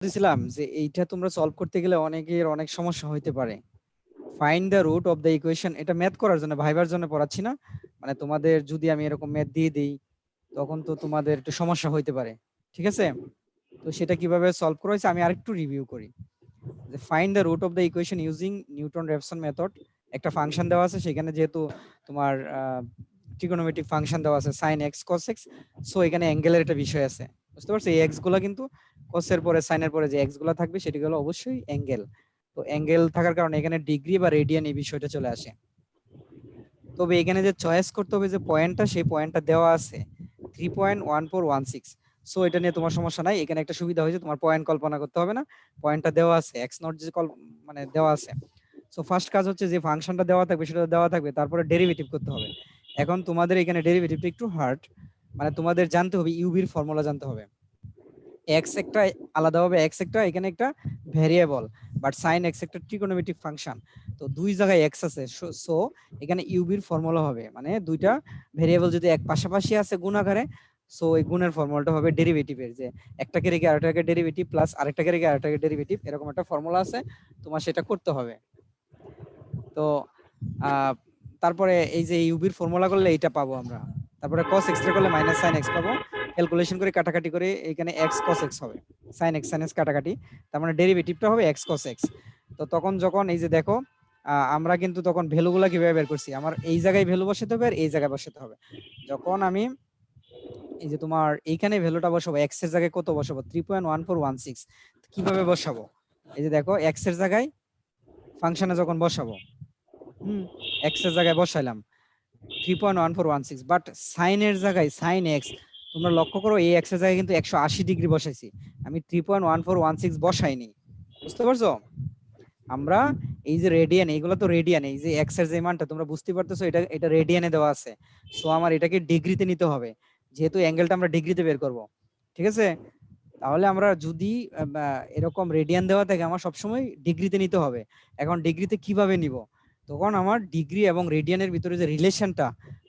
বলছিলাম যে এইটা তোমরা সলভ করতে গেলে অনেকের অনেক সমস্যা হইতে পারে। Find the root of the equation, এটা ম্যাথ করার জন্য ভাইবার জন্য পড়াচ্ছি না। মানে তোমাদের যদি আমি এরকম ম্যাথ দিয়ে দিই তখন তো তোমাদের একটু সমস্যা হইতে পারে, ঠিক আছে? তো সেটা কিভাবে সলভ করা হয়েছে আমি আরেকটু রিভিউ করি। যে find the root of the equation using Newton Raphson method. একটা ফাংশন দেওয়া আছে, সেখানে যেহেতু তোমার ট্রিগোনোমেট্রিক ফাংশন দেওয়া আছে sin x cos x, so এখানে অ্যাঙ্গেলের একটা বিষয় আছে, বুঝতে পারছো? এই এক্স গুলা কিন্তু cos এর পরে sin এর পরে যে এক্স গুলা থাকবে সেটি হলো অবশ্যই অ্যাঙ্গেল। তো অ্যাঙ্গেল থাকার কারণে এখানে ডিগ্রি বা রেডিয়ান এই বিষয়টা চলে আসে। তবে এখানে যে চয়েস করতে হবে যে পয়েন্টটা, সেই পয়েন্টটা দেওয়া আছে 3.1416। সো এটা নিয়ে তোমার সমস্যা নাই। এখানে একটা সুবিধা হয়েছে, তোমার পয়েন্ট কল্পনা করতে হবে না, পয়েন্টটা দেওয়া আছে, এক্স নট যে মানে দেওয়া আছে। সো ফার্স্ট কাজ হচ্ছে যে ফাংশনটা দেওয়া থাকবে সেটা দেওয়া থাকবে, তারপরে ডেরিভেটিভ করতে হবে। এখন তোমাদের এখানে ডেরিভেটিভটা একটু হার্ড, মানে তোমাদের জানতে হবে ইউবির ফর্মুলা জানতে হবে। এক্স একটা আলাদাভাবে, এক্স একটা এখানে একটা ভেরিয়েবল, বাট সাইন এক্স একটা ট্রিগোনোমেট্রিক ফাংশন। তো দুই জায়গায় এক্স আছে, সো এখানে ইউবির ফর্মুলা হবে, মানে দুইটা ভেরিয়েবল যদি এক পাশাপাশি আছে গুণ আকারে, সো এই গুণের ফর্মুলাটা হবে ডেরিভেটিভের, যে একটাকে রেখে আরেকটাকে ডেরিভেটিভ প্লাস আরেকটাকে রেখে আরেকটাকে ডেরিভেটিভ, এরকম একটা ফর্মুলা আছে, তোমার সেটা করতে হবে। তো আহ তারপরে এই যে ইউবির ফর্মুলা করলে এইটা পাবো আমরা। তারপরে cos x টা করলে মাইনাস sin x পাবো, ক্যালকুলেশন করে কাটাকাটি করে এখানে x cos x হবে, sin x কাটাকাটি, তার মানে ডেরিভেটিভটা হবে x cos x। তো তখন যখন এই যে দেখো আমরা কিন্তু তখন ভ্যালুগুলা কিভাবে বের করছি, আমার এই জায়গায় ভ্যালু বসাতে হবে আর এই জায়গায় বসাতে হবে। যখন আমি এই যে তোমার এইখানে ভ্যালুটা বসাবো, x এর জায়গায় কত বসাবো, 3.1416, কিভাবে বসাবো? এই যে দেখো x এর জায়গায় ফাংশনে যখন বসাবো, x এর জায়গায় বসাইলাম 3.1416, বাট সাইন এর জায়গায় সাইন এক্স, তোমরা লক্ষ্য করো এই এক্স এর জায়গায় কিন্তু 180 ডিগ্রি বসাইছি, আমি 3.1416 বসাইনি, বুঝতে পারছো? আমরা এই যে রেডিয়ান, এইগুলো তো রেডিয়ান, এই যে এক্স এর যে মানটা তোমরা বুঝতে পারতেছো, এটা এটা রেডিয়ানে দেওয়া আছে। সো আমার এটাকে ডিগ্রিতে নিতে হবে, যেহেতু অ্যাঙ্গেলটা আমরা ডিগ্রিতে বের করব, ঠিক আছে? তাহলে আমরা যদি এরকম রেডিয়ান দেওয়া থাকে, আমার সবসময় ডিগ্রিতে নিতে হবে। এখন ডিগ্রিতে কিভাবে নিব? তখন আমার ডিগ্রি এবং রেডিয়ানের ভিতরে যে রিলেশনটা,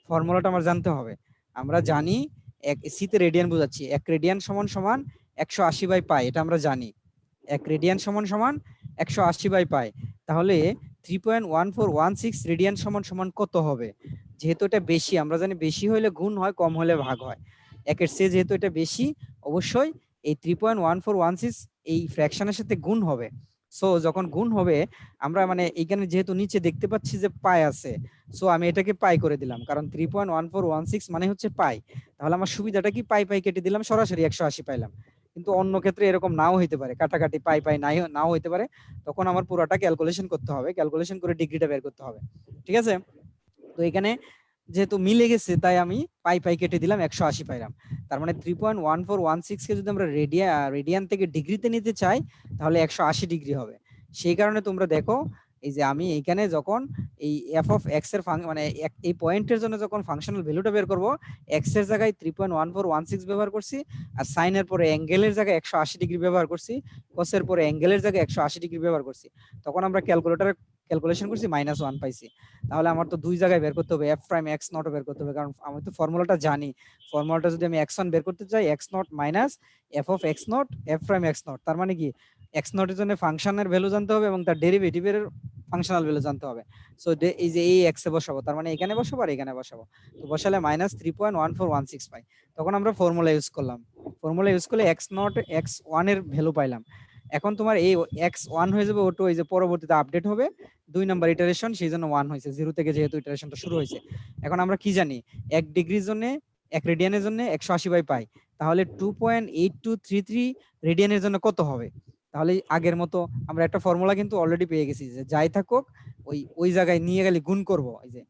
ফর্মুলাটা আমার জানতে হবে। আমরা জানি এক সিতে রেডিয়ান বোঝাচ্ছি, এক রেডিয়ান সমান সমান 180/π, এটা আমরা জানি। এক রেডিয়ান সমান সমান 180/π। তাহলে 3.1416 রেডিয়ান সমান সমান কত হবে? যেহেতু এটা বেশি, আমরা জানি বেশি হলে গুণ হয়, কম হলে ভাগ হয়। একের চেয়ে যেহেতু এটা বেশি, অবশ্যই এই 3.1416 এই ফ্র্যাকশনের সাথে গুণ হবে। সো যখন গুণ হবে, আমরা মানে এইখানে যেহেতু নিচে দেখতে পাচ্ছি যে পাই আছে, সো আমি এটাকে পাই করে দিলাম, কারণ 3.1416 মানে হচ্ছে পাই। তাহলে আমার সুবিধাটা কি, পাই পাই কেটে দিলাম, সরাসরি 180 পাইলাম। কিন্তু অন্য ক্ষেত্রে এরকম নাও হইতে পারে, কাটাকাটি পাই পাই নাই নাও হইতে পারে, তখন আমার পুরোটা ক্যালকুলেশন করতে হবে, ক্যালকুলেশন করে ডিগ্রিটা বের করতে হবে, ঠিক আছে? তো এখানে যেহেতু মিলে গেছে, তাই আমি পাই পাই কেটে দিলাম, 180 পাইলাম। তার মানে 3.1416 কে যদি আমরা রেডিয়ান থেকে ডিগ্রিতে নিতে চাই, তাহলে 180 ডিগ্রি হবে। সেই কারণে তোমরা দেখো, এই যে আমি এইখানে যখন এই এফ অফ এক্স এর মানে এই পয়েন্টের জন্য যখন ফাংশনাল ভ্যালুটা বের করব, এক্স এর জায়গায় 3.1416 ব্যবহার করছি, আর সাইন এর পরে অ্যাঙ্গেলের জায়গায় 180 ডিগ্রি ব্যবহার করছি, কস এর পরে অ্যাঙ্গেলের জায়গায় 180 ডিগ্রি ব্যবহার করছি। তখন আমরা ক্যালকুলেটরে ক্যালকুলেশন করছি -1 পাইছি। তাহলে আমার তো দুই জায়গায় বের করতে হবে, এফ প্রাইম এক্স নট বের করতে হবে, কারণ আমি তো ফর্মুলাটা জানি। ফর্মুলাটা যদি আমি এক্স ওয়ান বের করতে চাই, x not minus F of x not F prime x not, তার মানে কি এক্স নটের জন্য ফাংশনের ভ্যালু জানতে হবে এবং তার ডেরিভেটিভের ফাংশনাল ভ্যালু জানতে হবে। সো এই যে এই এক্স এ বসাবো, তার মানে এখানে বসাবো আর এখানে বসাবো। তো বসালে -3.1416 পাই। তখন আমরা ফর্মুলা ইউজ করলাম, ফর্মুলা ইউজ করলে এক্স নট এক্স ওয়ান এর ভ্যালু পাইলাম। এখন তোমার এই এক্স ওয়ান হয়ে যাবে, ওটা এই যে পরবর্তীতে আপডেট হবে 2 নাম্বার ইটারেশন, সেই জন্য 1 হয়েছে, 0 থেকে যেহেতু ইটারেশনটা শুরু হয়েছে। এখন আমরা কি জানি, 1 ডিগ্রির জন্য, 1 রেডিয়ানের জন্য 180/π, তাহলে 2.8233 রেডিয়ানের জন্য কত হবে? তাহলে আগের মতো আমরা একটা ফর্মুলা কিন্তু অলরেডি পেয়ে গেছি, যে যাই থাকুক ওই ওই জায়গায় নিয়ে গেলে গুণ করব। এই যে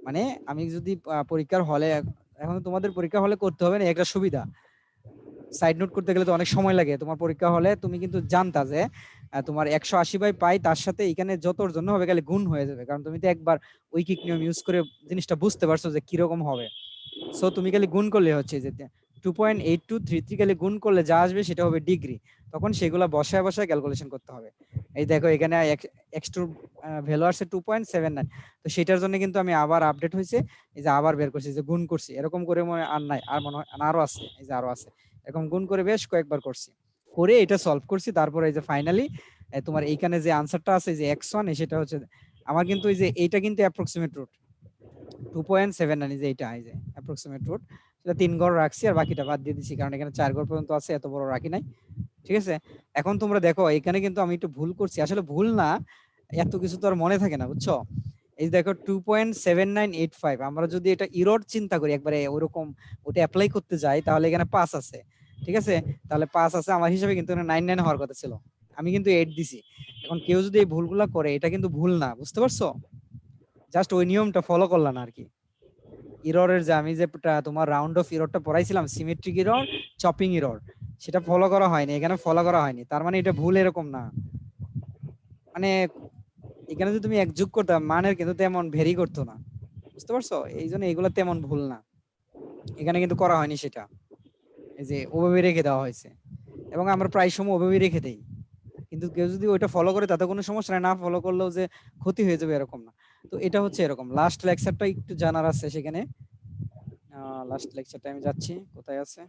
মানে আমি যদি পরীক্ষার হলে, এখন তোমাদের পরীক্ষা হলে করতে হবে না, একটা সুবিধা, সাইড নোট করতে গেলে তো অনেক সময় লাগে। তোমার পরীক্ষা হলে তুমি কিন্তু জানতা যে তোমার 180/π তার সাথে এখানে যতর জন্য হবে গেলে গুণ হয়ে যাবে, কারণ তুমি তো একবার ঐকিক নিয়ম ইউজ করে জিনিসটা বুঝতে পারছো যে কিরকম হবে। সো তুমি খালি গুণ করলে হচ্ছে, যে 2.8233 খালি গুণ করলে যা আসবে সেটা হবে ডিগ্রি। তখন সেগুলা বসায় বসায় ক্যালকুলেশন করতে হবে। এই দেখো এখানে এক্স টু ভ্যালু আসছে 2.79, তো সেটার জন্য কিন্তু আমি আবার আপডেট হয়েছে, এই যে আবার বের করছি, যে গুণ করছি, এরকম করে মনে আর নাই, আর মনে হয় আরো আছে, এই যে আরো আছে, এরকম গুণ করে বেশ কয়েকবার করছি। করে এটা সলভ করছি, তারপরে এই যে ফাইনালি তোমার এইখানে যে আনসারটা আছে যে x1 সেটা হচ্ছে আমার কিন্তু এই যে এইটা কিন্তু অ্যাপ্রক্সিমেট রুট 2.79, এই যে এইটা এই যে অ্যাপ্রক্সিমেট রুট, সেটা 3 ঘর রাখছি আর বাকিটা বাদ দিয়ে দিছি কারণ এখানে 4 ঘর পর্যন্ত আছে, এত বড় রাখি নাই। ঠিক আছে, এখন তোমরা দেখো এখানে কিন্তু আমি একটু ভুল করছি, আসলে ভুল না, এত কিছু তো আর মনে থাকে না বুঝছো। এই যে দেখো 2.7985, আমরা যদি এটা ইরর চিন্তা করি একবারে ওরকম ওটা অ্যাপ্লাই করতে যাই তাহলে এখানে 5 আছে। ঠিক আছে, তাহলে 5 আছে আমার হিসাবে, কিন্তু 99 হওয়ার কথা ছিল, আমি কিন্তু 8 দিছি। এখন কেউ যদি এই ভুলগুলা করে এটা কিন্তু ভুল না, বুঝতে পারছো, জাস্ট ওই নিয়মটা ফলো করলাম না আর কি। ইররের যে আমি যে তোমার রাউন্ড অফ ইররটা পড়াইছিলাম, সিমেট্রিক ইরর, চপিং ইরর, সেটা ফলো করা হয়নি এখানে, ফলো করা হয়নি, তার মানে এটা ভুল এরকম না। মানে এখানে যদি তুমি এক যোগ করতাম মানের কিন্তু তেমন ভেরি করতো না, বুঝতে পারছো, এই জন্য এগুলো তেমন ভুল না, এখানে কিন্তু করা হয়নি সেটা, এই যে ওভাবে রেখে দেওয়া হয়েছে, এবং আমরা প্রায় সময় ওভাবে রেখে দেই, কিন্তু কেউ যদি ওইটা ফলো করে তাতে কোনো সমস্যা নাই, না ফলো করলেও যে ক্ষতি হয়ে যাবে এরকম না। তো এটা হচ্ছে এরকম। লাস্ট লেকচারটা একটু জানার আছে সেখানে, লাস্ট লেকচারটা আমি যাচ্ছি, কোথায় আছে,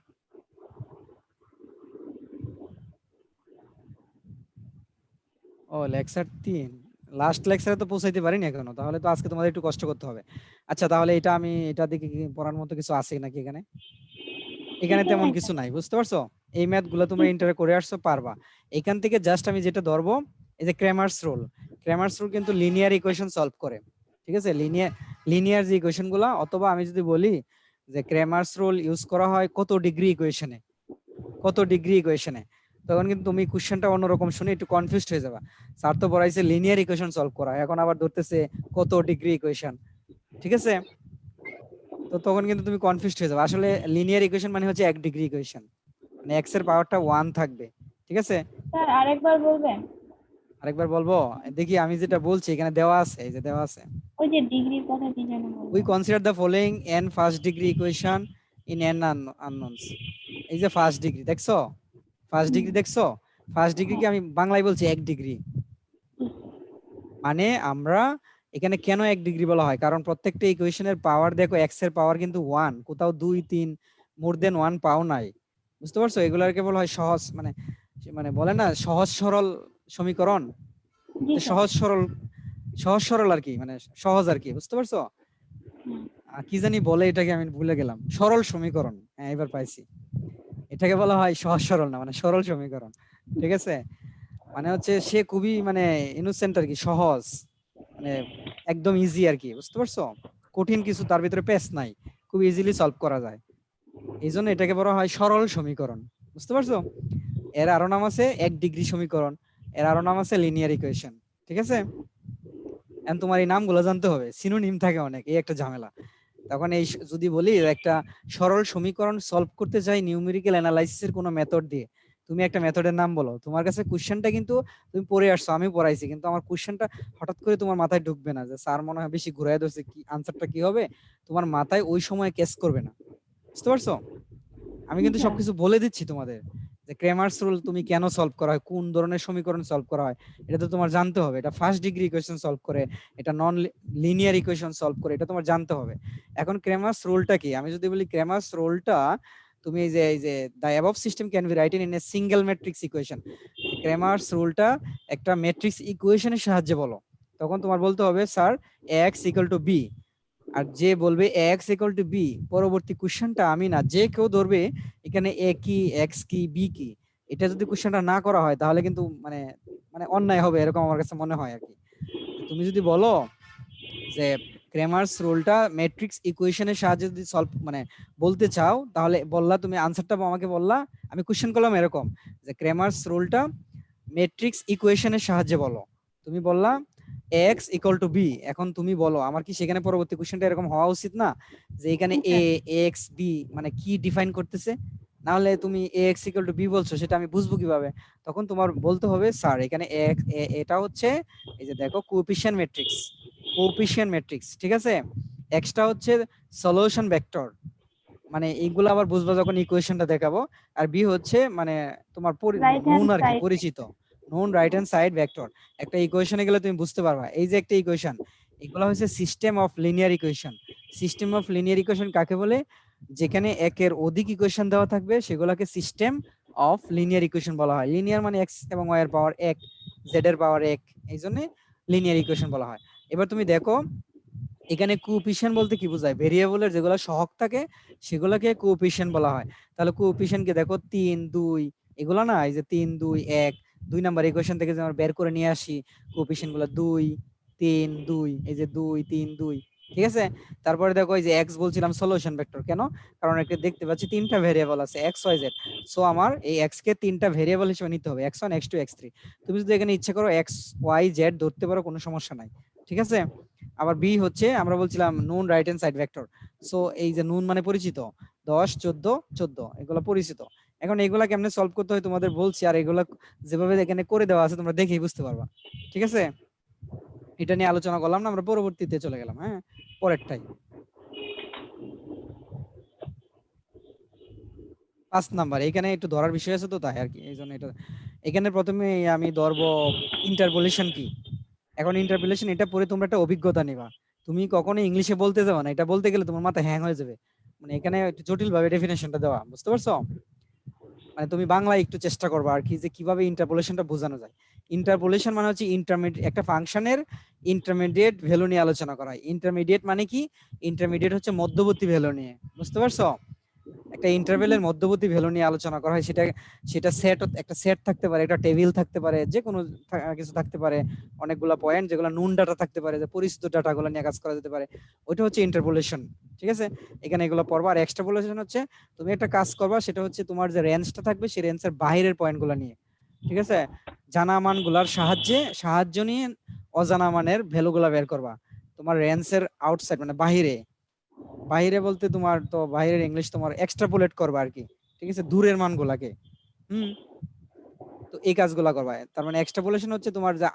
ও লেকচার 3, লাস্ট লেকচারে তো পৌঁছাইতে পারিনি এখনো, তাহলে তো আজকে তোমাদের একটু কষ্ট করতে হবে। আচ্ছা তাহলে এটা আমি এটা দিকে কি পড়ার মতো কিছু আছে নাকি এখানে? এখানে তেমন কিছু নাই, বুঝতে পারছো, এই ম্যাথ গুলো তোমরা ইন্টারে করে আসছো, পারবা। এখান থেকে জাস্ট আমি যেটা ধরবো, এই যে ক্র্যামার্স রুল, ক্র্যামার্স রুল কিন্তু লিনিয়ার ইকুয়েশন সলভ করে। ঠিক আছে, লিনিয়ার যে ইকুয়েশন গুলা, অথবা আমি যদি বলি যে ক্র্যামার্স রুল ইউজ করা হয় কত ডিগ্রি ইকুয়েশনে, কত ডিগ্রি ইকুয়েশনে, তখন কিন্তু তুমি কোশ্চেনটা অন্যরকম শুনে একটু কনফিউজড হয়ে যাবা। স্যার তো পড়াইছে লিনিয়ার ইকুয়েশন সলভ করা, এখন আবার ধরতেছে কত ডিগ্রি ইকুয়েশন। ঠিক আছে, তো তখন কিন্তু তুমি কনফিউজড হয়ে যাবে, আসলে লিনিয়ার ইকুয়েশন মানে হচ্ছে 1 ডিগ্রি ইকুয়েশন, মানে x এর পাওয়ারটা 1 থাকবে। ঠিক আছে, স্যার আরেকবার বলবেন? আরেকবার বলবো, দেখি আমি যেটা বলছি এখানে দেওয়া আছে, এই যে দেওয়া আছে, ওই যে ডিগ্রির কথা কি যেন উই বললেন? Consider the following n first degree equation in n unknown's. এই যে ফার্স্ট ডিগ্রি দেখছো, ফার্স্ট ডিগ্রি দেখছো, ফার্স্ট ডিগ্রি কি আমি বাংলায় বলছি 1 ডিগ্রি, মানে আমরা এখানে কেন 1 ডিগ্রি বলা হয়, কারণ প্রত্যেকটা ইকুয়েশনের পাওয়ার দেখো, x এর পাওয়ার কিন্তু 1, কোথাও 2 3 মোর দেন 1 পাও নাই, বুঝতে পারছো, এগুলাকে বলা হয় সহজ, মানে মানে বলে না সহজ সরল সমীকরণ, জি যে স্যার। সহজ সরল, সহজ সরল আর কি, মানে সহজ আর কি, বুঝতে পারছো, কি জানি বলে এটাকে, আমি ভুলে গেলাম, সরল সমীকরণ, হ্যাঁ এবার পাইছি, এটাকে বলা হয় সহজ সরল না, মানে সরল সমীকরণ। ঠিক আছে, মানে হচ্ছে সে খুবই মানে ইনোসেন্ট আর কি, সহজ, মানে একদম ইজি আর কি, বুঝতে পারছো, কঠিন কিছু তার ভিতরে পেশ নাই, খুব ইজিলি সলভ করা যায়, এই জন্য এটাকে বলা হয় সরল সমীকরণ, বুঝতে পারছো। এর আরো নাম আছে 1 ডিগ্রি সমীকরণ, এর আরো নাম আছে লিনিয়ার ইকুয়েশন। ঠিক আছে, এখন তোমার এই নামগুলো জানতে হবে, সিনোনিম থাকে অনেক, এই একটা ঝামেলা। তখন এই যদি বলি একটা সরল সমীকরণ সলভ করতে চাই নিউমেরিক্যাল অ্যানালাইসিসের কোনো মেথড দিয়ে, তুমি একটা মেথডের নাম বলো, তোমার কাছে কোশ্চেনটা কিন্তু তুমি পড়ে আসছো, আমি পড়াইছি, কিন্তু আমার কোশ্চেনটা হঠাৎ করে তোমার মাথায় ঢুকবে না, যে স্যার মনে হয় বেশি ঘুরাই ধরছে, কি আনসারটা কি হবে, তোমার মাথায় ওই সময় ক্যাচ করবে না, বুঝতে পারছো। আমি কিন্তু স্যার। সবকিছু বলে দিচ্ছি তোমাদের, যে ক্রেমার্স রুল তুমি কেন সলভ করা হয়, কোন ধরনের সমীকরণ সলভ করা হয়, এটা তো তোমার জানতে হবে, এটা ফার্স্ট ডিগ্রি ইকুয়েশন সলভ করে, এটা নন লিনিয়ার ইকুয়েশন সলভ করে, এটা তোমার জানতে হবে। এখন ক্রেমার্স রুলটা কি, আমি যদি বলি ক্রেমার্স রুলটা, তুমি এই যে the above system can be written in a single matrix equation, Cramer's রুলটা একটা ম্যাট্রিক্স ইকুয়েশনের সাহায্যে বলো, তখন তোমার বলতে হবে sir X equal to B, আর যে বলবে এক্স ইকুয়াল টু বি, পরবর্তী কোশ্চেনটা আমি না যে কেউ ধরবে এখানে এ কি এক্স কি বি কি, এটা যদি কোশ্চেনটা না করা হয় তাহলে কিন্তু মানে মানে অন্যায় হবে এরকম আমার কাছে মনে হয় আর কি। তুমি যদি বলো যে ক্রেমার্স রুলটা ম্যাট্রিক্স ইকুয়েশনের সাহায্যে যদি সলভ মানে বলতে চাও, তাহলে বললা তুমি আনসারটা আমাকে বললা, আমি কোশ্চেন করলাম এরকম যে ক্রেমার্স রুলটা ম্যাট্রিক্স ইকুয়েশনের সাহায্যে বলো, তুমি বললা এক্স ইকুয়াল টু বি, এখন তুমি বলো আমার কি সেখানে পরবর্তী কোশ্চেনটা এরকম হওয়া উচিত না, যে এখানে এ এক্স বি মানে কি ডিফাইন করতেছে, না হলে তুমি এ এক্স ইকুয়াল টু বি বলছো, সেটা আমি বুঝবো কিভাবে, তখন তোমার বলতে হবে স্যার এখানে এটা হচ্ছে এই যে দেখো কোএফিশিয়েন্ট ম্যাট্রিক্স, কোএফিশিয়েন্ট ম্যাট্রিক্স, ঠিক আছে, এক্সটা হচ্ছে সলিউশন ভেক্টর, মানে এইগুলো আবার বুঝবো যখন ইকুয়েশনটা দেখাবো, আর বি হচ্ছে মানে তোমার রাইট নোন হ্যান্ড আর কি, সাইড। পরিচিত, known right hand side vector. একটা ইকুয়েশনে গেলে তুমি বুঝতে পারবা, এই যে একটা ইকুয়েশন, এগুলো হচ্ছে system of linear equation. System of linear equation কাকে বলে, যেখানে একের অধিক ইকুয়েশন দেওয়া থাকবে সেগুলোকে সিস্টেম অফ লিনিয়ার ইকুয়েশন বলা হয়। লিনিয়ার মানে x এবং y এর পাওয়ার 1, z এর পাওয়ার 1, এই জন্য লিনিয়ার ইকুয়েশন বলা হয়। এবার তুমি দেখো এখানে কোএফিশিয়েন্ট বলতে কি বোঝায়? ভেরিয়েবলের যেগুলো সহগ থাকে সেগুলোকে কোএফিশিয়েন্ট বলা হয়। তাহলে কোএফিশিয়েন্ট কে দেখো 3 2 এগুলো না, এই যে 3 2 1 2 নাম্বার ইকুয়েশন থেকে যে আমরা বের করে নিয়ে আসি কোএফিশিয়েন্ট গুলো 2 3 2, এই যে 2 3 2, ঠিক আছে। তারপরে দেখো এই যে x বলছিলাম সলিউশন ভেক্টর, কেন? কারণ একে দেখতে পাচ্ছি তিনটা ভেরিয়েবল আছে x y z, সো আমার এই x কে তিনটা ভেরিয়েবল হিসেবে নিতে হবে, x1 x2 x3। তুমি যদি এখানে ইচ্ছা করো x y z ধরতে পারো, কোনো সমস্যা নাই, ঠিক আছে। আবার বি হচ্ছে আমরা বলছিলাম নুন right hand side vector, so এই যে নুন মানে পরিচিত, 10 14 14 এগুলো পরিচিত। এখন এগুলা কেমনে সলভ করতে হয় তোমাদের বলছি, আর এগুলা যেভাবে এখানে করে দেওয়া আছে তোমরা দেখেই বুঝতে পারবা, ঠিক আছে। এটা নিয়ে আলোচনা করলাম না, আমরা পরবর্তীতে চলে গেলাম, হ্যাঁ পরেরটাই। 5 নাম্বার এখানে একটু ধরার বিষয় আছে তো, তাই আর কি, এই জন্য এটা এখানে প্রথমে আমি ধরবো ইন্টারপোলেশন কি। এখন ইন্টারপোলেশন এটা পড়ে তোমরা একটা অভিজ্ঞতা নিবা, তুমি কখনো ইংলিশে বলতে যাবে না, এটা বলতে গেলে তোমার মাথা হ্যাং হয়ে যাবে, মানে এখানে একটু জটিল ভাবে ডেফিনেশনটা দেওয়া, বুঝতে পারছো? মানে তুমি বাংলায় একটু চেষ্টা করবা আর কি, যে কিভাবে ইন্টারপোলেশনটা বোঝানো যায়। ইন্টারপোলেশন মানে হচ্ছে ইন্টারমিডিয়েট, একটা ফাংশনের ইন্টারমিডিয়েট ভ্যালু নিয়ে আলোচনা করা হয়। ইন্টারমিডিয়েট মানে কি? ইন্টারমিডিয়েট হচ্ছে মধ্যবর্তী ভ্যালু নিয়ে, বুঝতে পারছো? একটা জি ইন্টারভেলের মধ্যবর্তী ভ্যালু নিয়ে আলোচনা করা হয়। সেটা সেটা সেট, একটা সেট থাকতে পারে, একটা টেবিল থাকতে পারে, যে কোনো কিছু থাকতে পারে, অনেকগুলা পয়েন্ট যেগুলো নুন ডাটা থাকতে পারে, যে পরিচিত ডাটাগুলো নিয়ে কাজ করা যেতে পারে, ওইটা হচ্ছে ইন্টারপোলেশন, ঠিক আছে। এখানে এগুলো পড়বা। আর এক্সট্রাপোলেশন হচ্ছে তুমি একটা কাজ করবা, সেটা হচ্ছে তোমার যে রেঞ্জটা থাকবে সেই রেঞ্জের বাইরের পয়েন্টগুলো নিয়ে, ঠিক আছে, জানা মানগুলার সাহায্য নিয়ে অজানা মানের ভ্যালুগুলা বের করবা। তোমার রেঞ্জের আউটসাইড মানে বাহিরে, বাইরে বলতে তোমার তো বাইরের ইংলিশ তোমার এক্সট্রাপোলেট করবা আর কি, ঠিক আছে, দূরের মানগুলাকে। হুম। তো এই কাজগুলা করবা। তার মানে এক্সট্রাপোলেশন হচ্ছে তোমার যে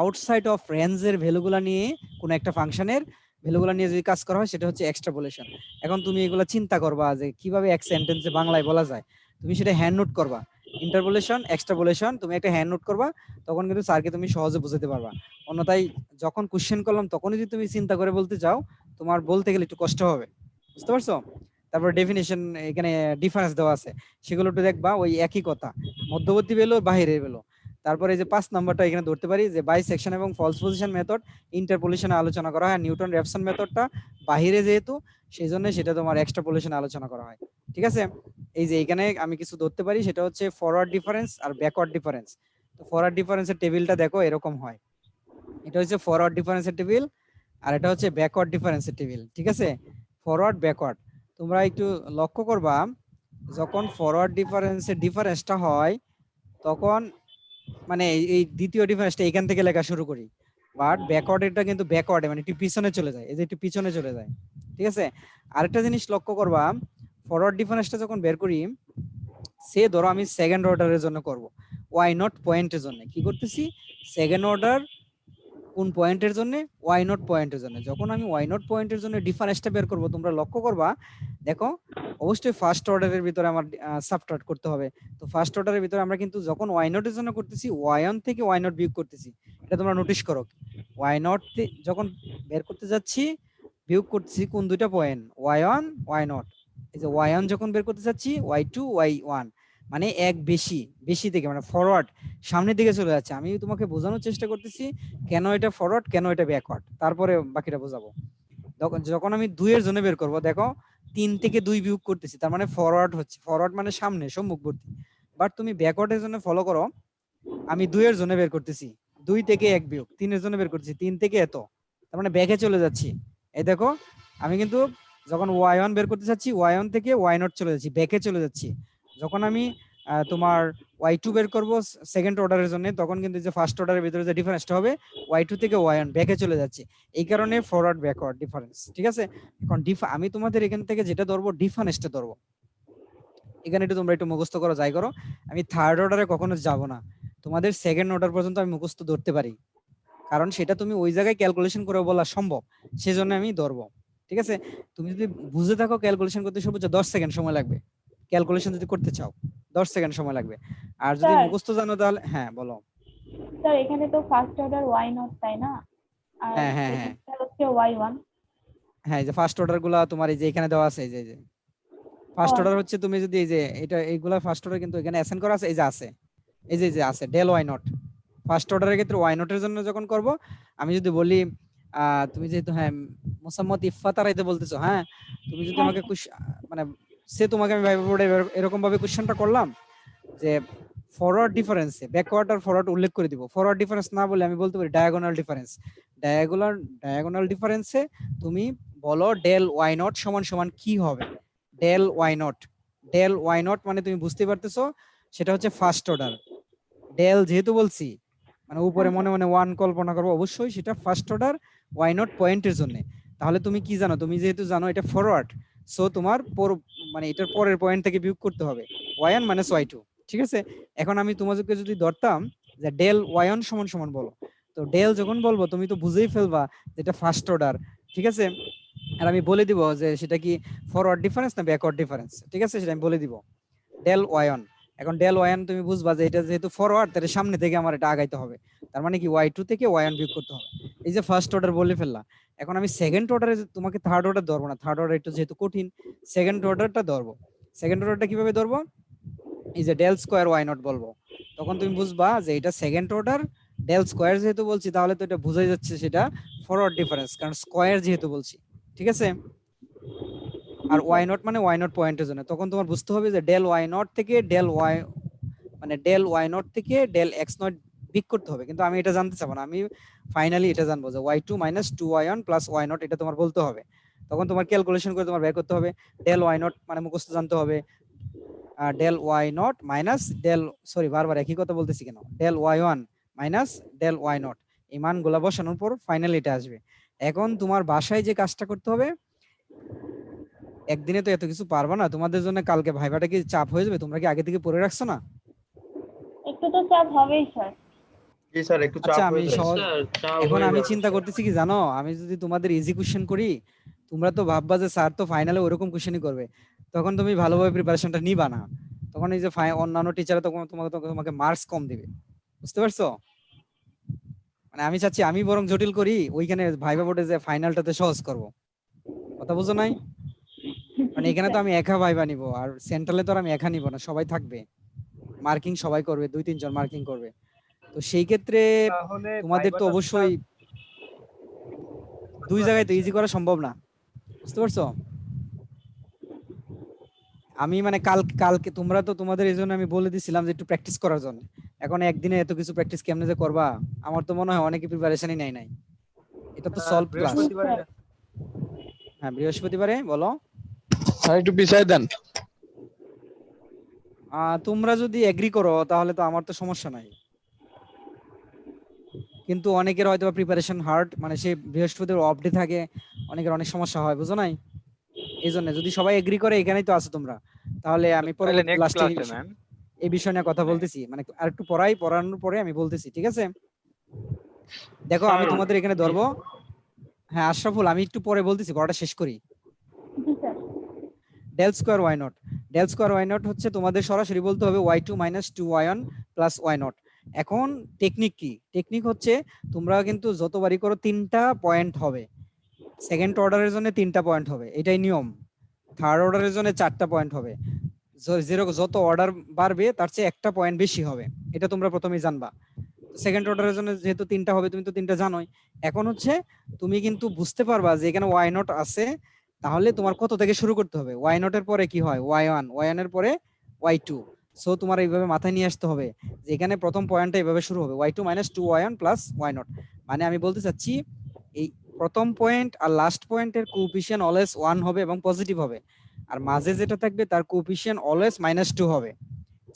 আউটসাইড অফ রেঞ্জের ভ্যালুগুলা নিয়ে কোন একটা ফাংশনের ভ্যালুগুলা নিয়ে যদি কাজ করা হয় সেটা হচ্ছে এক্সট্রাপোলেশন। এখন তুমি এগুলা চিন্তা করবা যে কিভাবে এক সেন্টেন্সে বাংলায় বলা যায়, তুমি সেটা হ্যান্ড নোট করবা। ইন্টারপোলেশন এক্সট্রাপোলেশন তুমি একটা হ্যান্ড নোট করবা, তখন কিন্তু স্যারকে তুমি সহজে বুঝাতে পারবা। অন্যথায় যখন কোশ্চেন করলাম তখনই যদি তুমি চিন্তা করে বলতে যাও, তোমার বলতে গেলে একটু কষ্ট হবে, বুঝতে পারছো? তারপর ডেফিনেশন এখানে ডিফারেন্স দেওয়া আছে, সেগুলো একটু দেখবা, ওই একই কথা, মধ্যবর্তী ভ্যালু বাইরে ভ্যালু। তারপরে এই যে 5 নাম্বারটা এখানে ধরতে পারি যে বাইসেকশন এবং ফলস পজিশন মেথড ইন্টারপোলেশনে আলোচনা করা হয়। নিউটন রেফসন মেথডটা বাহিরে যেহেতু, সেই জন্য সেটা তোমার এক্সট্রাপোলেশনে আলোচনা করা হয়, ঠিক আছে। এই যে এখানে আমি কিছু ধরতে পারি, সেটা হচ্ছে ফরওয়ার্ড ডিফারেন্স আর ব্যাকওয়ার্ড ডিফারেন্স। তো ফরওয়ার্ড ডিফারেন্সের টেবিলটা দেখো এরকম হয়, এটা হচ্ছে ফরওয়ার্ড ডিফারেন্সের টেবিল, আর এটা হচ্ছে ব্যাকওয়ার্ড ডিফারেন্সের টেবিল, ঠিক আছে। ফরওয়ার্ড ব্যাকওয়ার্ড তোমরা একটু লক্ষ্য করবা, যখন ফরওয়ার্ড ডিফারেন্সের ডিফারেন্সটা হয় তখন মানে এই দ্বিতীয় ডিফারেন্সটা এখান থেকে লেখা শুরু করি, বাট ব্যাকওয়ার্ড এটা কিন্তু ব্যাকওয়ার্ডে মানে একটু পিছনে চলে যায়, এই যে একটু পিছনে চলে যায়, ঠিক আছে। আরেকটা জিনিস লক্ষ্য করবা, ফরওয়ার্ড ডিফারেন্সটা যখন বের করি, সে ধরো আমি সেকেন্ড অর্ডারের জন্য করব, ওয়াই নট পয়েন্টের জন্য কি করতেছি, সেকেন্ড অর্ডার কোন পয়েন্টের জন্য, ওয়াই নট পয়েন্টের জন্য। যখন আমি ওয়াই নট পয়েন্টের জন্য ডিফারেন্সটা বের করব, তোমরা লক্ষ্য করবা, দেখো অবশ্যই ফার্স্ট অর্ডারের ভিতরে আমার সাবট্রাক্ট করতে হবে। তো ফার্স্ট অর্ডারের ভিতরে আমরা কিন্তু যখন ওয়াই নটের জন্য করতেছি ওয়াই অন থেকে ওয়াই নট বিয়োগ করতেছি, এটা তোমরা নোটিশ করো। ওয়াই নট যখন বের করতে যাচ্ছি বিয়োগ করতেছি কোন দুইটা point, y on y naught. এই যে ওয়াই অন যখন বের করতে যাচ্ছি ওয়াই টু ওয়াই ওয়ান, মানে এক বেশি বেশি থেকে মানে ফরওয়ার্ড সামনের দিকে চলে যাচ্ছে। আমি তোমাকে বোঝানোর চেষ্টা করতেছি কেন এটা ফরওয়ার্ড কেন এটা ব্যাকওয়ার্ড, তারপরে বাকিটা বোঝাবো। যখন আমি 2 এর জন্য বের করব, দেখো 3 থেকে 2 বিয়োগ করতেছি, তার মানে ফরওয়ার্ড হচ্ছে, ফরওয়ার্ড মানে সামনে সম্মুখবর্তী। বাট তুমি ব্যাকওয়ার্ডের জন্য ফলো করো, আমি 2 এর জন্য বের করতেছি 2 থেকে 1 বিয়োগ, 3 এর জন্য বের করতেছি 3 থেকে এত, তার মানে ব্যাকে চলে যাচ্ছি। এই দেখো আমি কিন্তু যখন y1 বের করতে চাচ্ছি y1 থেকে y0 চলে যাচ্ছি, ব্যাকে চলে যাচ্ছি। যখন আমি তোমার y2 বের করব সেকেন্ড অর্ডারের জন্য, তখন কিন্তু যে ফার্স্ট অর্ডারের ভিতরে যে ডিফারেন্সটা হবে y2 থেকে y1 ব্যাকে চলে যাচ্ছে। এই কারণে ফরওয়ার্ড ব্যাকওয়ার্ড ডিফারেন্স, ঠিক আছে। এখন আমি তোমাদের এখান থেকে যেটা ধরবো ডিফারেন্সটা ধরবো, এখানে একটু তোমরা একটু মুখস্থ করো যাই করো, আমি থার্ড অর্ডারে কখনো যাব না, তোমাদের সেকেন্ড অর্ডার পর্যন্ত আমি মুখস্থ ধরতে পারি, কারণ সেটা তুমি ওই জায়গায় ক্যালকুলেশন করে বলা সম্ভব, সেজন্য আমি ধরবো, ঠিক আছে। তুমি যদি বুঝে থাকো ক্যালকুলেশন করতে সর্বোচ্চ 10 সেকেন্ড সময় লাগবে, ক্যালকুলেশন যদি করতে চাও 10 সেকেন্ড সময় লাগবে। আর যদি স্যার, মুখস্থ জানো তাহলে হ্যাঁ বলো। স্যার এখানে তো ফার্স্ট অর্ডার ওয়াই নট তাই না, আর হ্যাঁ হ্যাঁ হ্যাঁ সেকেন্ডটা হচ্ছে ওয়াই ওয়ান। হ্যাঁ, এই যে ফার্স্ট অর্ডার গুলা তোমার এই যে এখানে দেওয়া আছে, এই যে ফার্স্ট ও অর্ডার হচ্ছে তুমি যদি এই যে এটা এইগুলা ফার্স্ট অর্ডার কিন্তু এখানে অ্যাসাইন করা আছে, এই যে আছে, এই যে আছে ডেল ওয়াই নট। ফার্স্ট অর্ডারের ক্ষেত্রে ওয়াই নটের জন্য যখন করব, আমি যদি বলি তুমি যেহেতু হ্যাঁ মোসাম্মদ ইফফা তারাইতে বলতেছো, হ্যাঁ তুমি যদি হ্যাঁ আমাকে মানে সে তোমাকে আমি ভাইবা বোর্ডে এরকম ভাবে কোশ্চেনটা করলাম যে ফরওয়ার্ড ডিফারেন্সে ব্যাকওয়ার্ড আর ফরওয়ার্ড উল্লেখ করে দিব। ফরওয়ার্ড ডিফারেন্স না বলে আমি বলতে পারি ডায়াগোনাল ডিফারেন্স। ডায়াগোনাল ডিফারেন্সে তুমি বলো ডেল ওয়াই নট সমান সমান কি হবে। Del Y naught, del Y naught মানে তুমি বুঝতে পারতেছো সেটা হচ্ছে ফার্স্ট অর্ডার। ডেল যেহেতু বলছি মানে উপরে হ্যাঁ মনে স্যার। মনে ওয়ান কল্পনা করবো, অবশ্যই সেটা ফার্স্ট অর্ডার ওয়াই নট পয়েন্টের জন্য। তাহলে তুমি কি জানো, তুমি যেহেতু জানো এটা ফরওয়ার্ড, সো তোমার মানে এটার পরের পয়েন্ট থেকে বিয়োগ করতে হবে ওয়াই1 মাইনাস ওয়াই2। ঠিক আছে, এখন আমি তোমাদেরকে যদি ধরতাম যে ডেল ওয়াই1 সমান সমান বলো, তো ডেল যখন বলবো তুমি তো বুঝেই ফেলবা যেটা ফার্স্ট অর্ডার। ঠিক আছে, আর আমি বলে দিব যে সেটা কি ফরওয়ার্ড ডিফারেন্স না ব্যাকওয়ার্ড ডিফারেন্স। ঠিক আছে, সেটা আমি বলে দিব ডেল ওয়াই1। এখন ডেল ওয়াই1 তুমি বুঝবা যে এটা যেহেতু ফরওয়ার্ড তাহলে সামনে থেকে আমার এটা আগাইতে হবে, তার মানে কি ওয়াই2 থেকে ওয়াই1 বিয়োগ করতে হবে। এই যে ফার্স্ট অর্ডার বলে ফেললা, এখন আমি সেকেন্ড অর্ডারে তোমাকে থার্ড অর্ডার ধরবো না, থার্ড অর্ডার একটু যেহেতু কঠিন, সেকেন্ড অর্ডারটা ধরবো। সেকেন্ড অর্ডারটা কিভাবে ধরবো, এই যে ডেল স্কোয়ার ওয়াই নট বলবো, তখন তুমি বুঝবা যে এটা সেকেন্ড অর্ডার। ডেল স্কোয়ার যেহেতু বলছি তাহলে তো এটা বোঝাই যাচ্ছে সেটা ফরওয়ার্ড ডিফারেন্স, কারণ স্কোয়ার যেহেতু বলছি। ঠিক আছে, জি আর ওয়াই স্যার। নট মানে ওয়াই নট পয়েন্টের জন্য, তখন তোমার বুঝতে হবে যে ডেল ওয়াই নট থেকে ডেল ওয়াই মানে ডেল ওয়াই নট থেকে ডেল এক্স নট বিক করতে হবে। কিন্তু আমি এটা জানতে চাবো না, আমি ফাইনালি এটা জানবো যে ওয়াই2 মাইনাস টু ওয়াই1 প্লাস ওয়াই নট, এটা তোমার বলতে হবে। তখন তোমার ক্যালকুলেশন করে তোমার বের করতে হবে। ডেল ওয়াই নট মানে মুখস্থ জানতে হবে del Y naught minus del, sorry বারবার একই কথা বলতেছি কেন, ডেল ওয়াই1 মাইনাস ডেল ওয়াই নট, এই মানগুলা বসানোর পর ফাইনালি এটা আসবে। এখন তোমার বাসায় যে কাজটা করতে হবে, একদিনে তো এত কিছু পারবা না, তোমাদের জন্য কালকে ভাইবাটা কি চাপ হয়ে যাবে? তোমরা কি আগে থেকে পড়ে রাখছো না? একটু তো চাপ হবেই স্যার। জি স্যার, একটু আচ্ছা চাপ আমি হয়ে যাচ্ছে। সহজ, স্যার চাপ এখন হয়ে আমি যাবে চিন্তা স্যার। করতেছি কি জানো, আমি যদি তোমাদের ইজি কোশ্চেন করি তোমরা তো ভাববা যে স্যার তো ফাইনালে ওরকম কোশ্চেনই করবে, তখন তুমি ভালোভাবে প্রিপারেশনটা নিবা না। তখন এই যে অন্যান্য টিচাররা তখন তোমাকে তোমাকে মার্কস কম দিবে, বুঝতে পারছো? মানে আমি চাচ্ছি আমি বরং জটিল করি, ওইখানে ভাইবা বোর্ডে যে ফাইনালটাতে সহজ করব। কথা বুঝো নাই? মানে জি এখানে তো স্যার। আমি একা ভাইবা নিব, আর সেন্ট্রালে তো আর আমি একা নিব না, সবাই থাকবে, মার্কিং সবাই করবে, দুই তিনজন মার্কিং করবে। তো সেই ক্ষেত্রে তাহলে তোমাদের তো ভাইবাটা অবশ্যই দুই জায়গায় তো ইজি করা সম্ভব না, বুঝতে পারছো? আমি মানে কালকে তোমরা তো তোমাদের এই জন্য আমি বলে দিছিলাম যে একটু প্র্যাকটিস করার জন্য। এখন একদিনে এত কিছু প্র্যাকটিস কেমনে যে করবা, আমার তো মনে হয় অনেকে প্রিপারেশনই নাই নাই। এটা তো সলভ ক্লাস। জি বৃহস্পতিবারে স্যার। হ্যাঁ বৃহস্পতিবারে বলো। স্যার একটু পিছাই দেন। তোমরা যদি এগ্রি করো তাহলে তো আমার তো সমস্যা নাই, কিন্তু অনেকের হয়তো প্রিপারেশন হার্ড, মানে সে বৃহস্পতিবার অফ ডে থাকে, অনেকের অনেক সমস্যা হয়, বুঝো নাই? এই জন্য যদি সবাই এগ্রি করে, এখানেই তো আছো তোমরা, তাহলে আমি তাহলে পরবর্তী নেক্সট ক্লাসে ক্লাসে ম্যাম। এই বিষয় নিয়ে কথা বলতেছি, মানে আর একটু পড়ানোর পরে আমি বলতেছি, ঠিক আছে? দেখো আমি স্যার তোমাদের এখানে ধরবো। হ্যাঁ আশরাফুল, আমি একটু পরে বলতেছি, পড়াটা শেষ করি। জি sir. Del square Y naught, del square Y naught হচ্ছে তোমাদের সরাসরি বলতে হবে ওয়াই2 মাইনাস টু ওয়াই1 প্লাস ওয়াই নট। এখন টেকনিক কি, টেকনিক হচ্ছে তোমরা কিন্তু যতবারই করো 3টা পয়েন্ট হবে, সেকেন্ড অর্ডারের জন্য 3টা পয়েন্ট হবে, এটাই নিয়ম। থার্ড অর্ডারের জন্য 4টা পয়েন্ট হবে, যত অর্ডার বাড়বে তার চেয়ে একটা পয়েন্ট বেশি হবে, এটা তোমরা প্রথমেই জানবা। সেকেন্ড অর্ডারের জন্য যেহেতু 3টা হবে, তুমি তো 3টা জানোই। এখন হচ্ছে তুমি কিন্তু বুঝতে পারবা যে এখানে ওয়াই নট আছে, তাহলে তোমার কত থেকে শুরু করতে হবে। ওয়াই নটের পরে কি হয় ওয়াই1, ওয়াই1 এর পরে ওয়াই2। সো তোমার এইভাবে মাথায় নিয়ে আসতে হবে যে এখানে প্রথম পয়েন্টটা এইভাবে শুরু হবে ওয়াই2 মাইনাস টু ওয়াই1 প্লাস ওয়াই নট। মানে আমি বলতে চাচ্ছি এই প্রথম পয়েন্ট আর লাস্ট পয়েন্টের কোএফিসিয়েন্ট অলওয়েজ 1 হবে এবং পজিটিভ হবে, আর মাঝে যেটা থাকবে তার কোএফিসিয়েন্ট অলওয়েজ -2 হবে।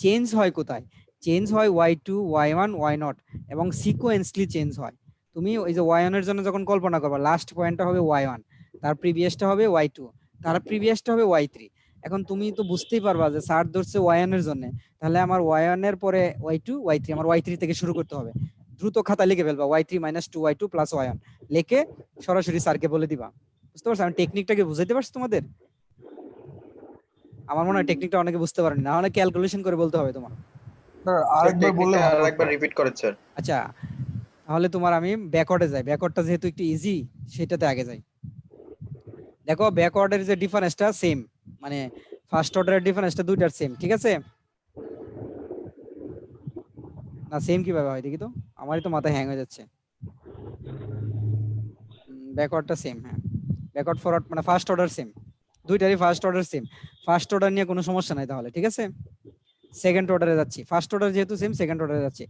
চেঞ্জ হয় কোথায়, চেঞ্জ হয় ওয়াই2, ওয়াই1, ওয়াই নট, এবং সিকোয়েন্সলি চেঞ্জ হয়। তুমি ওই যে ওয়াই1 এর জন্য যখন কল্পনা করবা, লাস্ট পয়েন্টটা হবে ওয়াই1, তার প্রিভিয়াসটা হবে ওয়াই2, তার প্রিভিয়াসটা হবে ওয়াই3। এখন তুমি তো বুঝতেই পারবা যে স্যার ধরছে ওয়াই1 এর জন্য, তাহলে আমার ওয়াই1 এর পরে ওয়াই2, ওয়াই3, আমার ওয়াই3 থেকে শুরু করতে হবে। দ্রুত খাতা লিখে ফেলবা ওয়াই3 মাইনাস টু ওয়াই2 প্লাস ওয়াই1, লিখে সরাসরি স্যারকে বলে দিবা। বুঝতে পারছো আমি টেকনিকটাকে বুঝাইতে পারছি তোমাদের? আমার মনে হয় টেকনিকটা অনেকে বুঝতে পারেনি, না হলে ক্যালকুলেশন করে বলতে হবে তোমার। স্যার আরেকবার বললে টেকনিকটা ভালো হতো। আরেকবার রিপিট করেন স্যার। আচ্ছা তাহলে তোমার আমি ব্যাকওয়ার্ডে যাই, ব্যাকওয়ার্ডটা যেহেতু একটু ইজি সেটাতে আগে যাই। দেখো ব্যাকওয়ার্ডের যে ডিফারেন্সটা সেম, মানে ফার্স্ট অর্ডারের ডিফারেন্সটা দুইটার সেম, ঠিক আছে? না সেম কিভাবে হয় দেখি তো, আমারই তো মাথায় হ্যাং হয়ে যাচ্ছে। ব্যাকওয়ার্ডটা সেম, হ্যাঁ ব্যাকওয়ার্ড ফরওয়ার্ড মানে ফার্স্ট অর্ডার সেম, দুইটারই first order same. First order নিয়ে কোনো সমস্যা নাই তাহলে, ঠিক আছে? সেকেন্ড অর্ডারে যাচ্ছি, ফার্স্ট অর্ডার যেহেতু সেম সেকেন্ড অর্ডারে যাচ্ছি।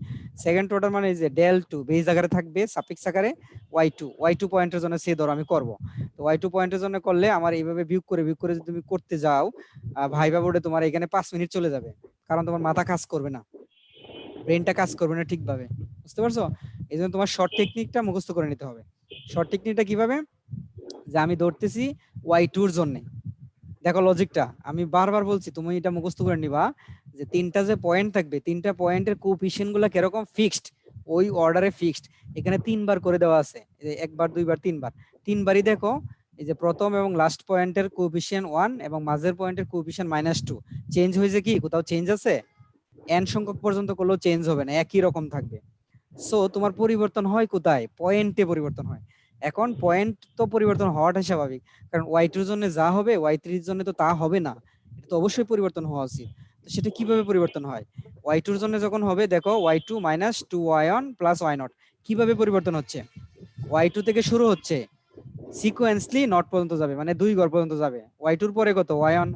সেকেন্ড অর্ডার মানে এই যে ডেল টু বেস আকারে থাকবে, সাফিক্স আকারে y2 পয়েন্টের জন্য সে ধরো আমি করব। তো y2 পয়েন্টের জন্য করলে আমার এইভাবে বিয়োগ করে যদি তুমি করতে যাও ভাইবা বোর্ডে তোমার এখানে 5 মিনিট চলে যাবে, কারণ তোমার মাথা কাজ করবে না, ব্রেনটা কাজ করবে না ঠিকভাবে, বুঝতে পারছো? এই জন্য তোমার শর্ট টেকনিকটা মুখস্থ করে নিতে হবে। শর্ট টেকনিকটা কিভাবে, যে আমি ধরতেছি y2 এর জন্য, দেখো লজিকটা আমি বারবার বলছি, তুমি এটা মুখস্থ করে নিবা যে তিনটা যে পয়েন্ট থাকবে, তিনটা পয়েন্টের কোএফিসিয়েন্ট গুলো কিরকম ফিক্সড, ওই অর্ডারে ফিক্সড। এখানে তিনবার করে দেওয়া আছে, একবার দুইবার তিনবার, তিনবারই দেখো এই যে প্রথম এবং লাস্ট পয়েন্টের কোএফিসিয়েন্ট 1 এবং মাঝের পয়েন্টের কোএফিসিয়েন্ট -2। চেঞ্জ হয়েছে কি, কোথাও চেঞ্জ আছে? n সংখ্যক পর্যন্ত করলেও চেঞ্জ হবে না, একই রকম থাকবে। সো তোমার পরিবর্তন হয় কোথায়, পয়েন্টে পরিবর্তন হয়। এখন পয়েন্ট তো পরিবর্তন হওয়াটা স্বাভাবিক, কারণ y2 এর জন্য যা হবে y3 এর জন্য তো তা হবে না, এটা তো অবশ্যই পরিবর্তন হওয়া উচিত। তো সেটা কিভাবে পরিবর্তন হয়, y2 এর জন্য যখন হবে দেখো y2 - 2y1 + y0, কিভাবে পরিবর্তন হচ্ছে, y2 থেকে শুরু হচ্ছে, সিকোয়েন্সলি নট পর্যন্ত যাবে, মানে 2 ঘর পর্যন্ত যাবে। y2 এর পরে কত y1,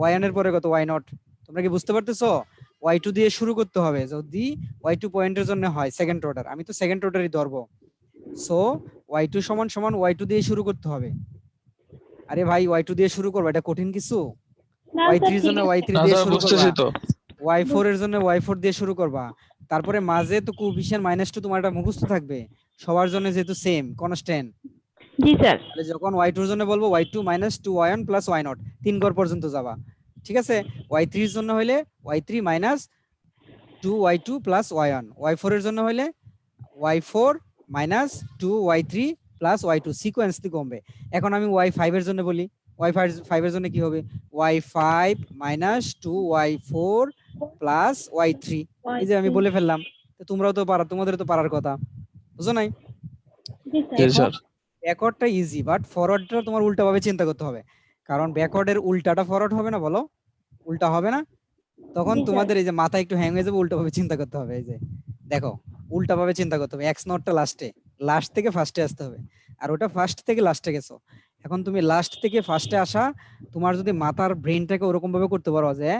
y1 এর পরে কত y0। তোমরা কি বুঝতে পারতেছো? y2 দিয়ে শুরু করতে হবে যদি y2 পয়েন্টের জন্য হয় সেকেন্ড অর্ডার, আমি তো সেকেন্ড অর্ডারই ধরবো। সো y2 = y2 দিয়ে শুরু করতে হবে। আরে ভাই y2 দিয়ে শুরু করবে, এটা কঠিন কিছু? না y3 স্যার এর ঠিক জন্য আছে। y3 না দিয়ে স্যার শুরু বুঝতেছি করবা, তো। y4 এর জন্য y4 দিয়ে শুরু করবা, তারপরে মাঝে তো কোএফিসিয়েন্ট -2 তোমার এটা মুখস্থ থাকবে, সবার জন্য যেহেতু সেম কনস্ট্যান্ট। জি স্যার। তাহলে যখন y2 এর জন্য বলবো y2 - 2y1 + y0, 3 ঘর পর্যন্ত যাবা, ঠিক আছে? y3 এর জন্য হইলে y3 - 2y2 + y1, y4 এর জন্য হইলে y4 - 2y3 + y2, সিকোয়েন্স দিয়ে কমবে। এখন আমি y5 এর জন্য বলি, y5 এর জন্য কি হবে, y5 - 2y4 + y3। এই যে আমি বলে ফেললাম, তো তোমরাও তো পারো, তোমাদের তো পারার কথা, বুঝো নাই? জি স্যার। জি এখন স্যার। ব্যাকওয়ার্ডটা ইজি, বাট ফরওয়ার্ডটা তোমার উল্টাভাবে চিন্তা করতে হবে, কারণ ব্যাকওয়ার্ডের উল্টাটা ফরওয়ার্ড হবে না, বলো উল্টা হবে না? তখন জি স্যার। তোমাদের এই যে মাথা একটু হ্যাং হয়ে যাবে, উল্টাভাবে চিন্তা করতে হবে। এই যে দেখো, উল্টাভাবে চিন্তা করতে হবে, এক্স নটটা লাস্টে, লাস্ট থেকে ফার্স্টে আসতে হবে, আর ওটা ফার্স্ট থেকে লাস্টে গেছো। এখন তুমি লাস্ট থেকে ফার্স্টে আসা, তোমার যদি মাথার ব্রেনটাকে ওরকম ভাবে করতে পারো যে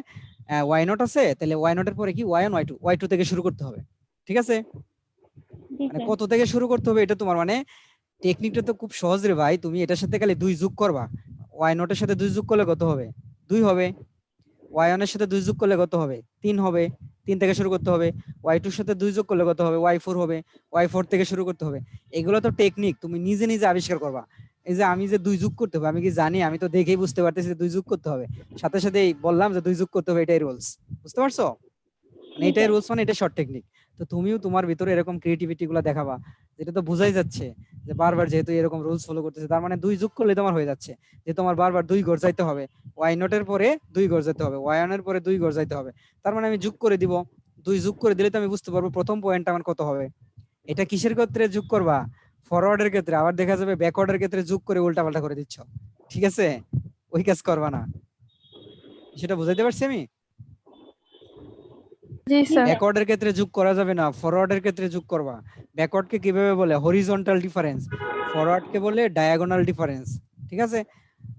y0 আছে, তাহলে y0 এর পরে কি y1 y2 থেকে শুরু করতে হবে, ঠিক আছে? জি মানে স্যার। কত থেকে শুরু করতে হবে এটা তোমার, মানে টেকনিকটা তো খুব সহজ রে ভাই, তুমি এটার সাথে খালি 2 যোগ করবা, y0 এর সাথে 2 যোগ করলে কত হবে, 2 হবে। y1 এর সাথে 2 যোগ করলে কত হবে, 3 হবে, 3 থেকে শুরু করতে হবে। y2 এর সাথে 2 যোগ করলে কত হবে, y4 হবে, y4 থেকে শুরু করতে হবে। এগুলো তো টেকনিক, তুমি নিজে নিজে আবিষ্কার করবা। এই যে আমি যে 2 যোগ করতে হবে, আমি কি জানি? আমি তো দেখেই বুঝতে পারতেছি যে 2 যোগ করতে হবে, সাথে সাথেই বললাম যে 2 যোগ করতে হবে, এটাই রুলস, বুঝতে পারছো? মানে জি এটাই স্যার। রুলস, মানে এটা শর্ট টেকনিক। তো তুমিও তোমার ভিতরে এরকম ক্রিয়েটিভিটি গুলা দেখাবা, যেটা তো বোঝাই যাচ্ছে যে বারবার যেহেতু এরকম রুলস ফলো করতেছে, তার মানে 2 যোগ করলে তোমার হয়ে যাচ্ছে, যে তোমার বারবার 2 ঘর যাইতে হবে, y0 এর পরে 2 ঘর যেতে হবে, y1 এর পরে 2 ঘর যাইতে হবে। তার মানে আমি যোগ করে দিব, 2 যোগ করে দিলে তো আমি বুঝতে পারবো প্রথম পয়েন্টটা আমার কত হবে। এটা কিসের ক্ষেত্রে যোগ করবা, ফরওয়ার্ডের ক্ষেত্রে। আবার দেখা যাবে ব্যাকওয়ার্ডের ক্ষেত্রে যোগ করে উল্টাপাল্টা করে দিচ্ছ, ঠিক আছে? ওই কাজ করবা না, সেটা বুঝাইতে পারছি আমি? জি স্যার। ব্যাকওয়ার্ডের ক্ষেত্রে যোগ করা যাবে না, ফরওয়ার্ডের ক্ষেত্রে যোগ করবা। ব্যাকওয়ার্ডকে কিভাবে বলে, হরিজন্টাল ডিফারেন্স, ফরওয়ার্ডকে বলে ডায়াগোনাল ডিফারেন্স, ঠিক আছে?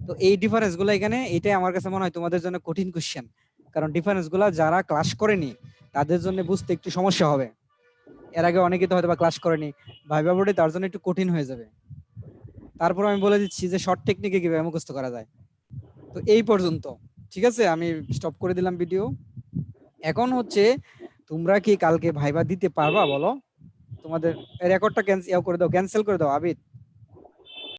তো এই ডিফারেন্স গুলো এখানে, এটাই আমার কাছে মনে হয় তোমাদের জন্য কঠিন কোশ্চেন, কারণ ডিফারেন্স গুলা যারা ক্লাস করেনি তাদের জন্য বুঝতে একটু সমস্যা হবে। এর আগে অনেকে তো হয়তো বা ক্লাস করেনি, ভাইবা বোর্ডে তার জন্য একটু কঠিন হয়ে যাবে। তারপর আমি বলে দিচ্ছি যে শর্ট টেকনিকে কিভাবে মুখস্থ করা যায়। তো এই পর্যন্ত, ঠিক আছে? আমি স্টপ করে দিলাম ভিডিও। এখন হচ্ছে তোমরা কি কালকে ভাইবা দিতে পারবা বলো? তোমাদের রেকর্ডটা ক্যান্সেল করে দাও, ক্যান্সেল করে দাও আবিদ।